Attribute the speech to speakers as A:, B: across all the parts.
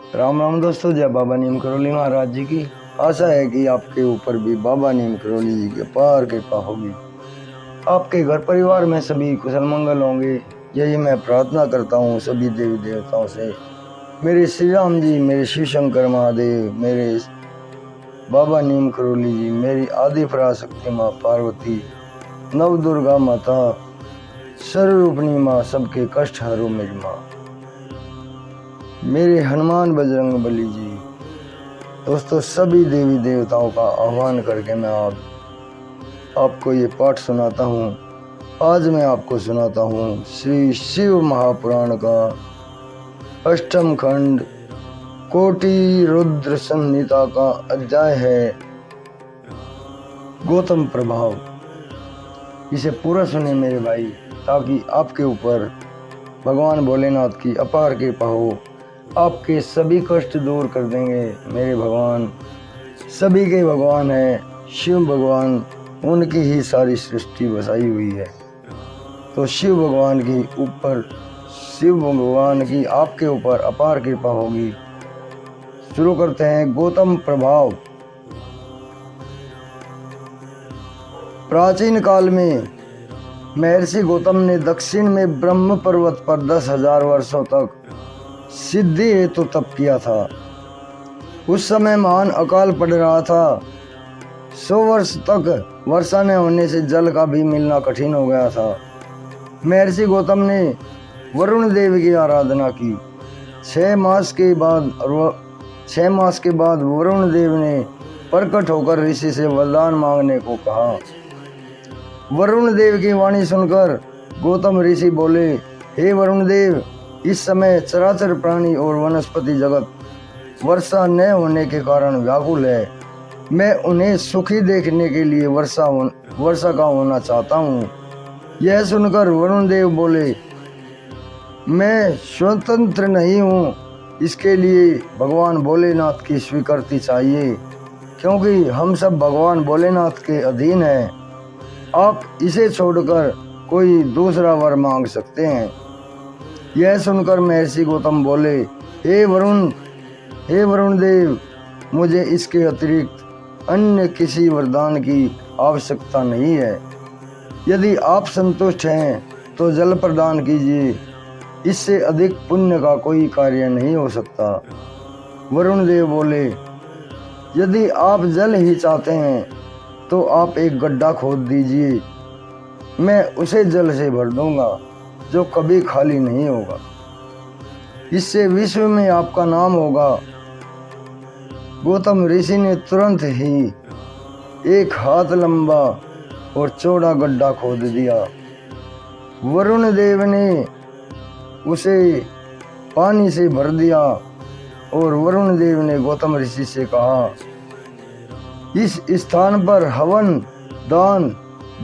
A: राम राम दोस्तों, जय बाबा नीम करोली महाराज जी की। आशा है कि आपके ऊपर भी बाबा नीम करोली जी की अपार कृपा होगी। आपके घर परिवार में सभी कुशल मंगल होंगे, यही मैं प्रार्थना करता हूँ सभी देवी देवताओं से। मेरे श्री राम जी, मेरे शिव शंकर महादेव, मेरे बाबा नीम करोली जी, मेरी आदि पराशक्ति माँ पार्वती, नव दुर्गा माता, सर्वरूपणी माँ, सबके कष्ट हरो मेरी माँ, मेरे हनुमान बजरंग बली जी। दोस्तों, सभी देवी देवताओं का आह्वान करके मैं आपको ये पाठ सुनाता हूँ। आज मैं आपको सुनाता हूँ श्री शिव महापुराण का अष्टम खंड कोटि रुद्र संहिता का अध्याय है गौतम प्रभाव। इसे पूरा सुने मेरे भाई, ताकि आपके ऊपर भगवान भोलेनाथ की अपार कृपा हो। आपके सभी कष्ट दूर कर देंगे मेरे भगवान। सभी के भगवान है शिव भगवान, उनकी ही सारी सृष्टि बसाई हुई है। तो शिव भगवान की आपके ऊपर अपार कृपा होगी। शुरू करते हैं। गौतम प्रभाव। प्राचीन काल में महर्षि गौतम ने दक्षिण में ब्रह्म पर्वत पर 10,000 वर्षों तक सिद्धि हेतु तप किया था। उस समय महान अकाल पड़ रहा था। 100 वर्ष तक वर्षा न होने से जल का भी मिलना कठिन हो गया था। महर्षि गौतम ने वरुण देव की आराधना की। 6 मास के बाद वरुण देव ने प्रकट होकर ऋषि से वरदान मांगने को कहा। वरुण देव की वाणी सुनकर गौतम ऋषि बोले, हे वरुण देव, इस समय चराचर प्राणी और वनस्पति जगत वर्षा न होने के कारण व्याकुल है। मैं उन्हें सुखी देखने के लिए वर्षा का होना चाहता हूँ। यह सुनकर वरुण देव बोले, मैं स्वतंत्र नहीं हूँ, इसके लिए भगवान भोलेनाथ की स्वीकृति चाहिए, क्योंकि हम सब भगवान भोलेनाथ के अधीन हैं। आप इसे छोड़कर कोई दूसरा वर मांग सकते हैं। यह सुनकर महर्षि गौतम बोले, हे वरुण देव, मुझे इसके अतिरिक्त अन्य किसी वरदान की आवश्यकता नहीं है। यदि आप संतुष्ट हैं तो जल प्रदान कीजिए, इससे अधिक पुण्य का कोई कार्य नहीं हो सकता। वरुण देव बोले, यदि आप जल ही चाहते हैं तो आप एक गड्ढा खोद दीजिए, मैं उसे जल से भर दूंगा, जो कभी खाली नहीं होगा। इससे विश्व में आपका नाम होगा। गौतम ऋषि ने तुरंत ही 1 हाथ लंबा और चौड़ा गड्ढा खोद दिया। वरुण देव ने उसे पानी से भर दिया और वरुण देव ने गौतम ऋषि से कहा, इस स्थान पर हवन, दान,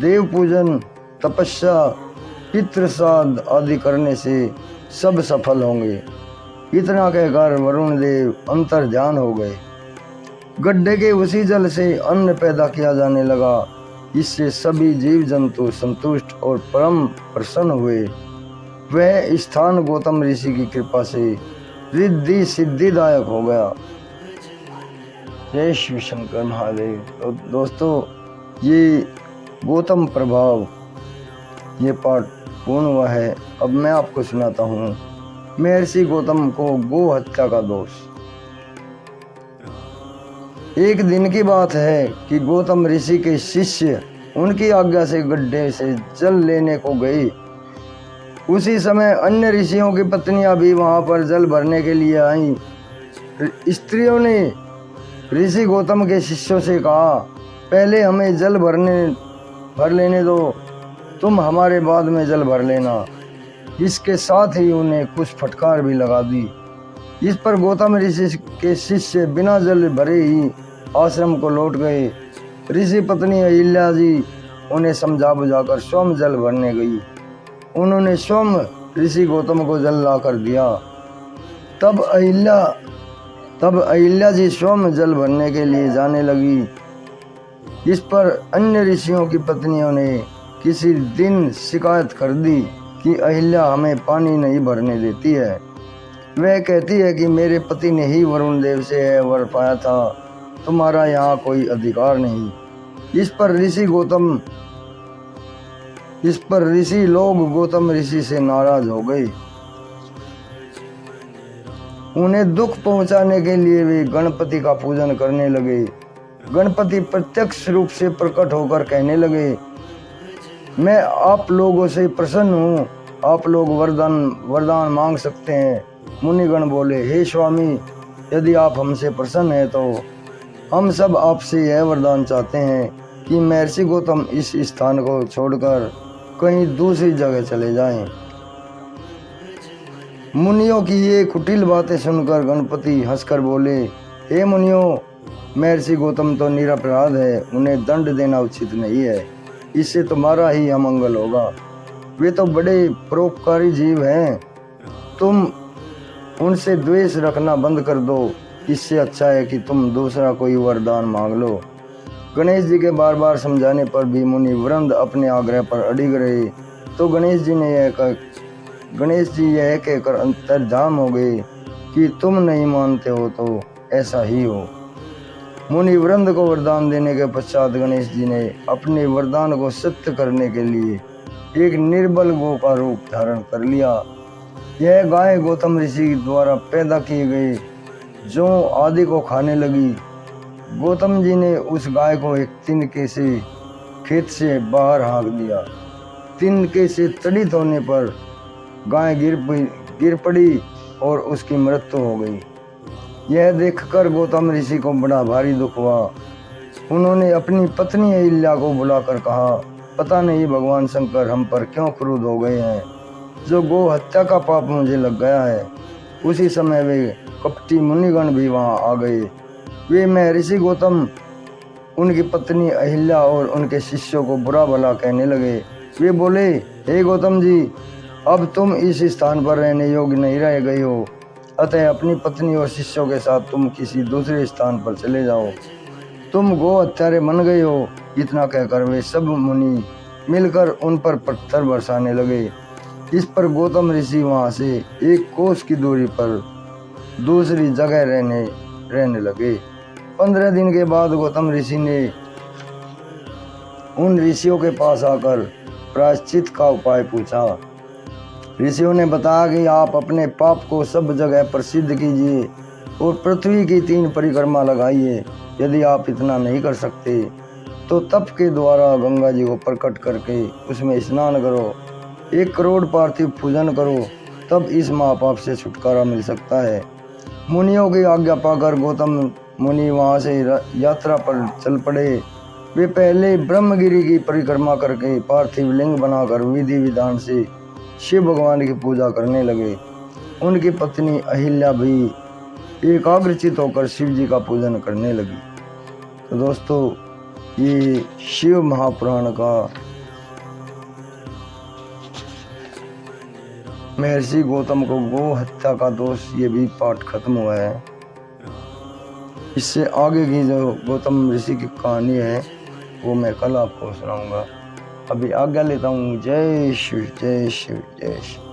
A: देव पूजन, तपस्या, पितृ श्राद्ध आदि करने से सब सफल होंगे। इतना कहकर वरुण देव अंतर्ध्यान हो गए। गड्ढे के उसी जल से अन्न पैदा किया जाने लगा। इससे सभी जीव जंतु संतुष्ट और परम प्रसन्न हुए। वह स्थान गौतम ऋषि की कृपा से रिद्धि सिद्धिदायक हो गया। जय शिव शंकर महादेव। तो दोस्तों, ये गौतम प्रभाव ये पाठ पूर्ण हुआ है। अब मैं आपको सुनाता हूँ महर्षि गौतम को गो हत्या का दोष। एक दिन की बात है कि गौतम ऋषि के शिष्य उनकी आज्ञा से गड्ढे से जल लेने को गए। उसी समय अन्य ऋषियों की पत्नियां भी वहां पर जल भरने के लिए आईं। स्त्रियों ने ऋषि गौतम के शिष्यों से कहा, पहले हमें जल भर लेने दो, तुम हमारे बाद में जल भर लेना। इसके साथ ही उन्हें कुछ फटकार भी लगा दी। इस पर गौतम ऋषि के शिष्य बिना जल भरे ही आश्रम को लौट गए। ऋषि पत्नी अहिल्या जी उन्हें समझा बुझाकर स्वयं जल भरने गई। उन्होंने स्वयं ऋषि गौतम को जल ला कर दिया। तब अहिल्या जी स्वयं जल भरने के लिए जाने लगी। इस पर अन्य ऋषियों की पत्नियों ने किसी दिन शिकायत कर दी कि अहिल्या हमें पानी नहीं भरने देती है। वह कहती है कि मेरे पति ने ही वरुण देव से यह वर पाया था, तुम्हारा यहाँ कोई अधिकार नहीं। इस पर ऋषि लोग गौतम ऋषि से नाराज हो गए। उन्हें दुख पहुंचाने के लिए वे गणपति का पूजन करने लगे। गणपति प्रत्यक्ष रूप से प्रकट होकर कहने लगे, मैं आप लोगों से प्रसन्न हूँ, आप लोग वरदान मांग सकते हैं। मुनिगण बोले, हे स्वामी, यदि आप हमसे प्रसन्न हैं तो हम सब आपसे यह वरदान चाहते हैं कि महर्षि गौतम इस स्थान को छोड़कर कहीं दूसरी जगह चले जाएं। मुनियों की ये कुटिल बातें सुनकर गणपति हंसकर बोले, हे मुनियों, महर्षि गौतम तो निरपराध है, उन्हें दंड देना उचित नहीं है, इससे तुम्हारा ही अमंगल होगा। वे तो बड़े परोपकारी जीव हैं, तुम उनसे द्वेष रखना बंद कर दो। इससे अच्छा है कि तुम दूसरा कोई वरदान मांग लो। गणेश जी के बार बार समझाने पर भी मुनि वृंद अपने आग्रह पर अड़िग रहे, तो गणेश जी यह कहकर अंतर्धान हो गए कि तुम नहीं मानते हो तो ऐसा ही हो। मुनि वृंद को वरदान देने के पश्चात गणेश जी ने अपने वरदान को सत्य करने के लिए एक निर्बल गौ का रूप धारण कर लिया। यह गाय गौतम ऋषि द्वारा पैदा किए गए जो आदि को खाने लगी। गौतम जी ने उस गाय को एक तिनके से खेत से बाहर हाँक दिया। तिनके से तड़ित होने पर गाय गिर पड़ी और उसकी मृत्यु हो गई। यह देखकर गौतम ऋषि को बड़ा भारी दुख हुआ। उन्होंने अपनी पत्नी अहिल्या को बुलाकर कहा, पता नहीं भगवान शंकर हम पर क्यों क्रुद्ध हो गए हैं, जो गो हत्या का पाप मुझे लग गया है। उसी समय वे कपटी मुनिगण भी वहां आ गए। वे महर्षि गौतम, उनकी पत्नी अहिल्या और उनके शिष्यों को बुरा भला कहने लगे। वे बोले, हे गौतम जी, अब तुम इस स्थान पर रहने योग्य नहीं रह गए हो, अतः अपनी पत्नी और शिष्यों के साथ तुम किसी दूसरे स्थान पर चले जाओ, तुम गो हत्यारे बन गए हो। इतना कहकर वे सब मुनि मिलकर उन पर पत्थर बरसाने लगे। इस पर गौतम ऋषि वहां से एक कोस की दूरी पर दूसरी जगह रहने लगे। 15 दिन के बाद गौतम ऋषि ने उन ऋषियों के पास आकर प्रायश्चित का उपाय पूछा। ऋषियों ने बताया कि आप अपने पाप को सब जगह प्रसिद्ध कीजिए और पृथ्वी की 3 परिक्रमा लगाइए। यदि आप इतना नहीं कर सकते तो तप के द्वारा गंगा जी को प्रकट करके उसमें स्नान करो, 1 करोड़ पार्थिव पूजन करो, तब इस महापाप से छुटकारा मिल सकता है। मुनियों की आज्ञा पाकर गौतम मुनि वहां से यात्रा पर चल पड़े। वे पहले ब्रह्मगिरी की परिक्रमा करके पार्थिव लिंग बनाकर विधि विधान से शिव भगवान की पूजा करने लगे। उनकी पत्नी अहिल्या भी एकाग्रचित होकर शिव जी का पूजन करने लगी। तो दोस्तों, ये शिव महापुराण का महर्षि गौतम को गो हत्या का दोष ये भी पाठ खत्म हुआ है। इससे आगे की जो गौतम ऋषि की कहानी है वो मैं कल आपको सुनाऊंगा। अभी आज्ञा लेता हूँ। जय शिव, जय शिव, जय शिव।